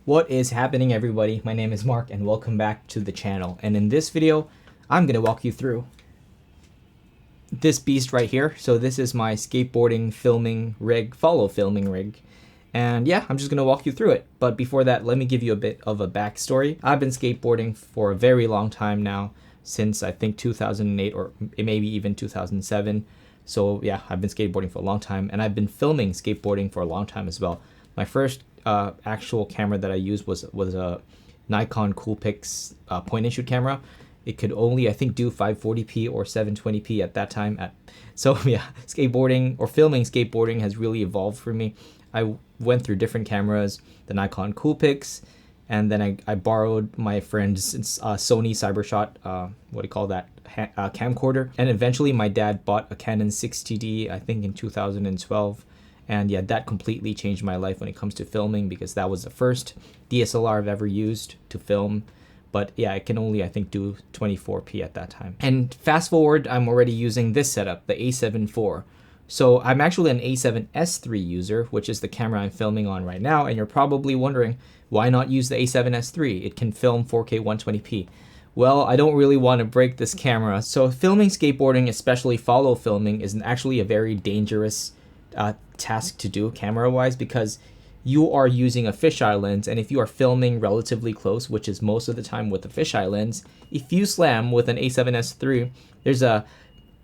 What is happening, everybody? My name is Mark and welcome back to the channel. And in this video, I'm going to walk you through this beast right here. So this is my skateboarding filming rig, follow filming rig. And yeah, I'm just going to walk you through it. But before that, let me give you a bit of a backstory. I've been skateboarding for a very long time now, since I think 2008 or maybe even 2007. So yeah, I've been skateboarding for a long time, and I've been filming skateboarding for a long time as well. My first actual camera that I used was a Nikon Coolpix point and shoot camera. It could only, I think, do 540p or 720p at that time. So yeah, skateboarding or filming skateboarding has really evolved for me. I went through different cameras, the Nikon Coolpix, and then I borrowed my friend's Sony Cybershot, what do you call that, camcorder. And eventually my dad bought a Canon 60D, I think in 2012. And yeah, that completely changed my life when it comes to filming, because that was the first DSLR I've ever used to film. But yeah, it can only, I think, do 24p at that time. And fast forward, I'm already using this setup, the A7 IV. So I'm actually an A7S III user, which is the camera I'm filming on right now. And you're probably wondering, why not use the A7S III? It can film 4K 120p. Well, I don't really want to break this camera. So filming skateboarding, especially follow filming, is actually a very dangerous task to do camera-wise, because you are using a fisheye lens, and if you are filming relatively close, which is most of the time with a fisheye lens, if you slam with an A7S III, there's a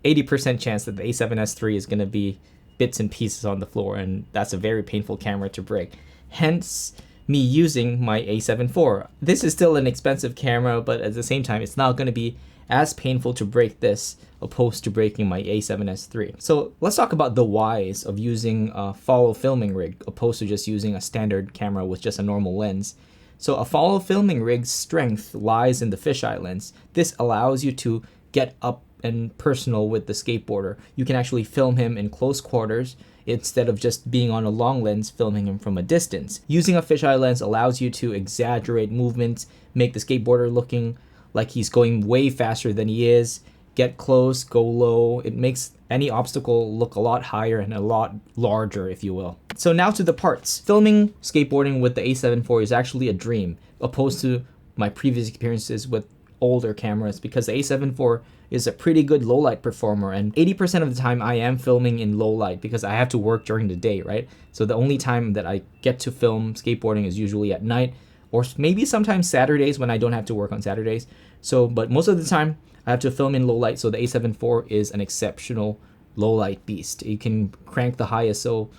80% chance that the A7S III is going to be bits and pieces on the floor, and that's a very painful camera to break. Hence me using my A7 IV. This is still an expensive camera, but at the same time, it's not going to be as painful to break this opposed to breaking my A7S III. So let's talk about the whys of using a follow filming rig opposed to just using a standard camera with just a normal lens. So a follow filming rig's strength lies in the fisheye lens. This allows you to get up and personal with the skateboarder. You can actually film him in close quarters instead of just being on a long lens filming him from a distance. Using a fisheye lens allows you to exaggerate movements, make the skateboarder looking like he's going way faster than he is, get close, go low. It makes any obstacle look a lot higher and a lot larger, if you will. So now to the parts. Filming skateboarding with the A7 IV is actually a dream, opposed to my previous experiences with older cameras, because the A7 IV is a pretty good low light performer, and 80% of the time I am filming in low light because I have to work during the day, right? So the only time that I get to film skateboarding is usually at night, or maybe sometimes Saturdays when I don't have to work on Saturdays. So, but most of the time I have to film in low light, so the A7 IV is an exceptional low light beast. You can crank the ISO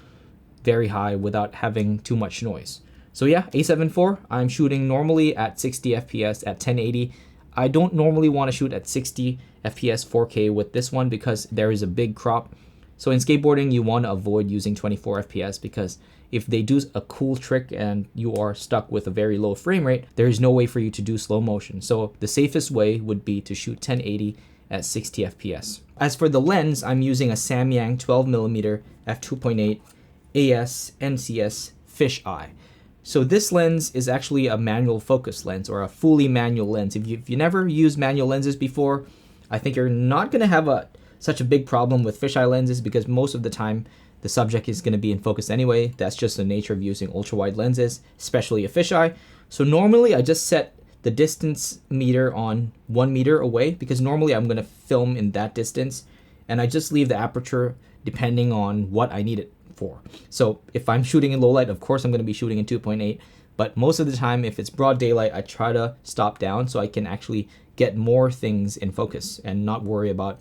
very high without having too much noise. So yeah, A7 IV, I'm shooting normally at 60 FPS at 1080. I don't normally want to shoot at 60 FPS 4K with this one because there is a big crop. So in skateboarding, you want to avoid using 24 FPS because if they do a cool trick and you are stuck with a very low frame rate, there is no way for you to do slow motion. So the safest way would be to shoot 1080 at 60 FPS. As for the lens, I'm using a Samyang 12mm f2.8 AS NCS fisheye. So this lens is actually a manual focus lens, or a fully manual lens. If you never used manual lenses before, I think you're not going to have such a big problem with fisheye lenses, because most of the time the subject is going to be in focus anyway. That's just the nature of using ultra wide lenses, especially a fisheye. So normally I just set the distance meter on 1 meter away, because normally I'm going to film in that distance, and I just leave the aperture depending on what I need it for. So if I'm shooting in low light, of course I'm going to be shooting in 2.8, but most of the time if it's broad daylight, I try to stop down so I can actually get more things in focus and not worry about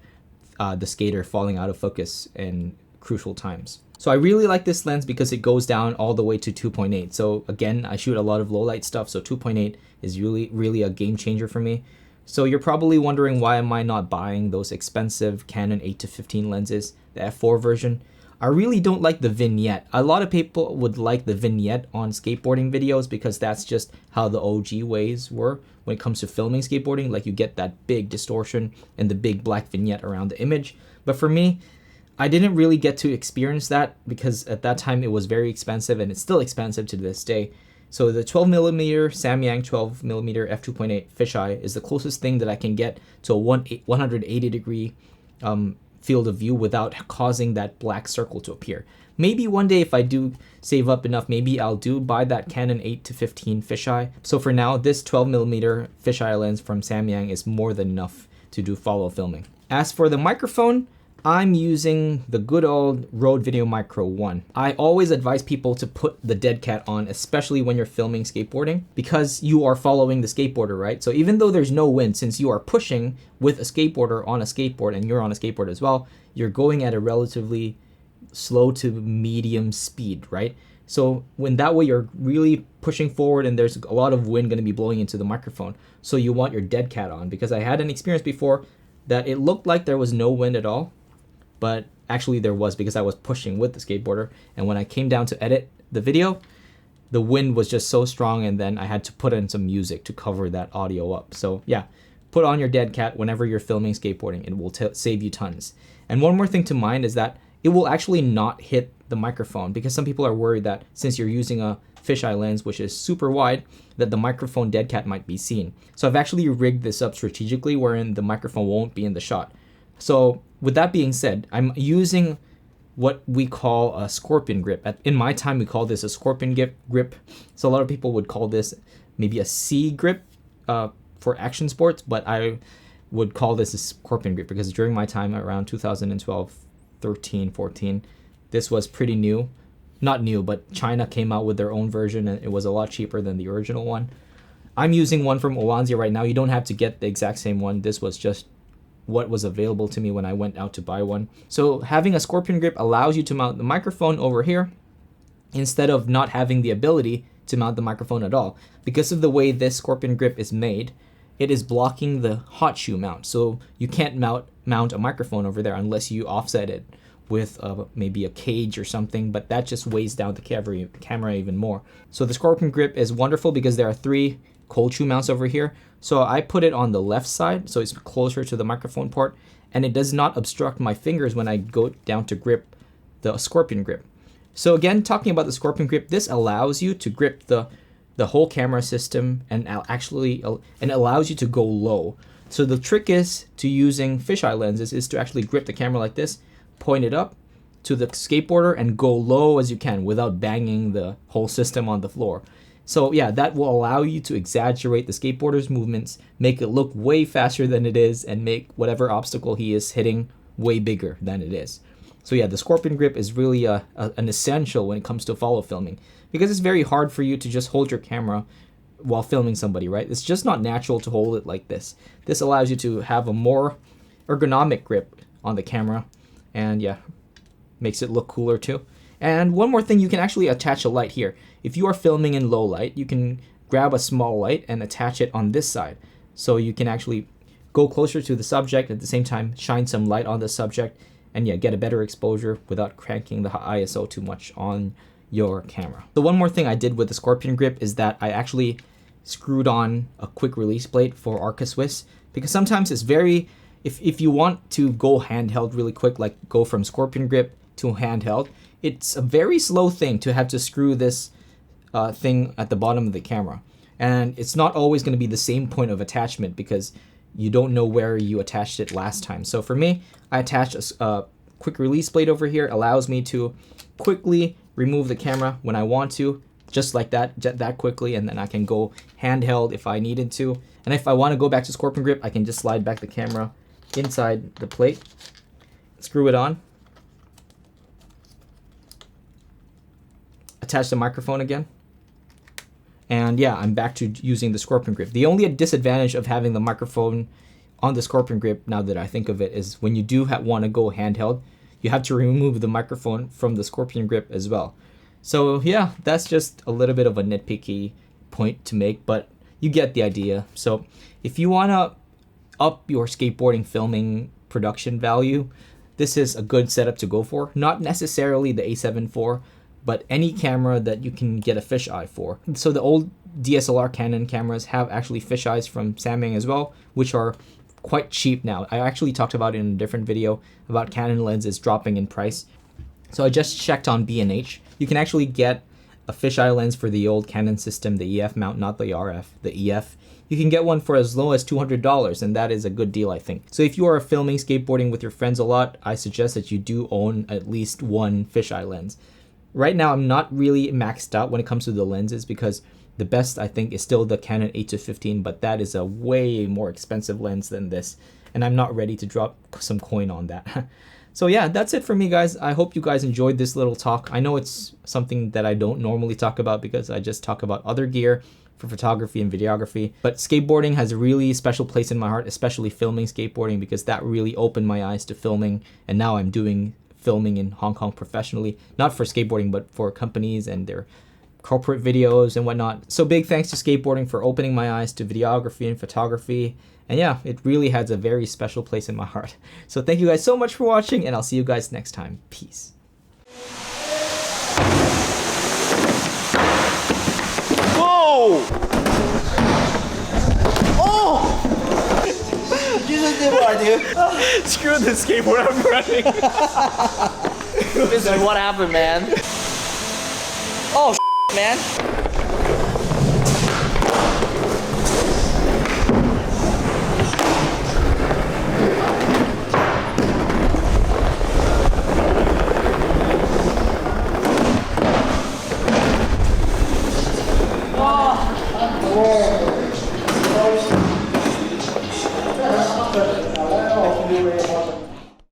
the skater falling out of focus in crucial times. So I really like this lens because it goes down all the way to 2.8. So again, I shoot a lot of low light stuff, so 2.8 is really a game changer for me. So you're probably wondering, why am I not buying those expensive Canon 8-15 lenses, the f4 version? I really don't like the vignette. A lot of people would like the vignette on skateboarding videos because that's just how the OG ways were when it comes to filming skateboarding. Like, you get that big distortion and the big black vignette around the image. But for me, I didn't really get to experience that because at that time it was very expensive, and it's still expensive to this day. So the 12mm Samyang 12mm f2.8 fisheye is the closest thing that I can get to a 180 degree field of view without causing that black circle to appear. Maybe one day if I do save up enough, maybe I'll buy that Canon 8 to 15 fisheye. So for now, this 12mm fisheye lens from Samyang is more than enough to do follow filming. As for the microphone, I'm using the good old Rode Video Micro 1. I always advise people to put the dead cat on, especially when you're filming skateboarding, because you are following the skateboarder, right? So even though there's no wind, since you are pushing with a skateboarder on a skateboard and you're on a skateboard as well, you're going at a relatively slow to medium speed, right? So when that way you're really pushing forward and there's a lot of wind going to be blowing into the microphone. So you want your dead cat on, because I had an experience before that it looked like there was no wind at all, but actually there was, because I was pushing with the skateboarder. And when I came down to edit the video, the wind was just so strong, and then I had to put in some music to cover that audio up. So yeah, put on your dead cat whenever you're filming skateboarding. It will save you tons. And one more thing to mind is that it will actually not hit the microphone, because some people are worried that since you're using a fisheye lens, which is super wide, that the microphone dead cat might be seen. So I've actually rigged this up strategically wherein the microphone won't be in the shot. So with that being said, I'm using what we call a scorpion grip. In my time, we call this a scorpion grip. So a lot of people would call this maybe a C grip for action sports, but I would call this a scorpion grip because during my time around 2012, 13, 14, this was pretty new. Not new, but China came out with their own version and it was a lot cheaper than the original one. I'm using one from Owanzia right now. You don't have to get the exact same one. This was just what was available to me when I went out to buy one. So having a scorpion grip allows you to mount the microphone over here instead of not having the ability to mount the microphone at all. Because of the way this scorpion grip is made, it is blocking the hot shoe mount. So you can't mount a microphone over there unless you offset it with maybe a cage or something, but that just weighs down the camera even more. So the scorpion grip is wonderful because there are 3 cold shoe mounts over here. So I put it on the left side, so it's closer to the microphone port, and it does not obstruct my fingers when I go down to grip the scorpion grip. So again, talking about the scorpion grip, this allows you to grip the whole camera system and allows you to go low. So the trick is to using fisheye lenses is to actually grip the camera like this, point it up to the skateboarder and go low as you can without banging the whole system on the floor. So yeah, that will allow you to exaggerate the skateboarder's movements, make it look way faster than it is, and make whatever obstacle he is hitting way bigger than it is. So yeah, the scorpion grip is really an essential when it comes to follow filming, because it's very hard for you to just hold your camera while filming somebody, right? It's just not natural to hold it like this. This allows you to have a more ergonomic grip on the camera, and yeah, makes it look cooler too. And one more thing, you can actually attach a light here. If you are filming in low light, you can grab a small light and attach it on this side. So you can actually go closer to the subject, at the same time shine some light on the subject, and yeah, get a better exposure without cranking the ISO too much on your camera. The one more thing I did with the scorpion grip is that I actually screwed on a quick release plate for Arca Swiss, because sometimes it's very, if you want to go handheld really quick, like go from scorpion grip to handheld, it's a very slow thing to have to screw this thing at the bottom of the camera. And it's not always going to be the same point of attachment because you don't know where you attached it last time. So for me, I attached a quick release plate over here. Allows me to quickly remove the camera when I want to, just like that quickly, and then I can go handheld if I needed to. And if I want to go back to scorpion grip, I can just slide back the camera inside the plate, screw it on, attach the microphone again, and yeah, I'm back to using the scorpion grip. The only disadvantage of having the microphone on the scorpion grip, now that I think of it, is when you do want to go handheld, you have to remove the microphone from the scorpion grip as well. So yeah, that's just a little bit of a nitpicky point to make, but you get the idea. So if you want to up your skateboarding filming production value, this is a good setup to go for. Not necessarily the A7 IV, but any camera that you can get a fisheye for. So the old DSLR Canon cameras have actually fisheyes from Samyang as well, which are quite cheap now. I actually talked about it in a different video about Canon lenses dropping in price. So I just checked on B&H. You can actually get a fisheye lens for the old Canon system, the EF mount, not the RF, the EF, you can get one for as low as $200, and that is a good deal, I think. So if you are filming skateboarding with your friends a lot, I suggest that you do own at least one fisheye lens. Right now, I'm not really maxed out when it comes to the lenses because the best, I think, is still the Canon 8-15, but that is a way more expensive lens than this, and I'm not ready to drop some coin on that. So yeah, that's it for me, guys. I hope you guys enjoyed this little talk. I know it's something that I don't normally talk about because I just talk about other gear for photography and videography, but skateboarding has a really special place in my heart, especially filming skateboarding, because that really opened my eyes to filming, and now I'm doing filming in Hong Kong professionally, not for skateboarding, but for companies and their corporate videos and whatnot. So big thanks to skateboarding for opening my eyes to videography and photography. And yeah, it really has a very special place in my heart. So thank you guys so much for watching, and I'll see you guys next time. Peace. Whoa! Oh! You just did what, dude? Screw the skateboard, I'm running. Listen, what happened, man? Oh, man.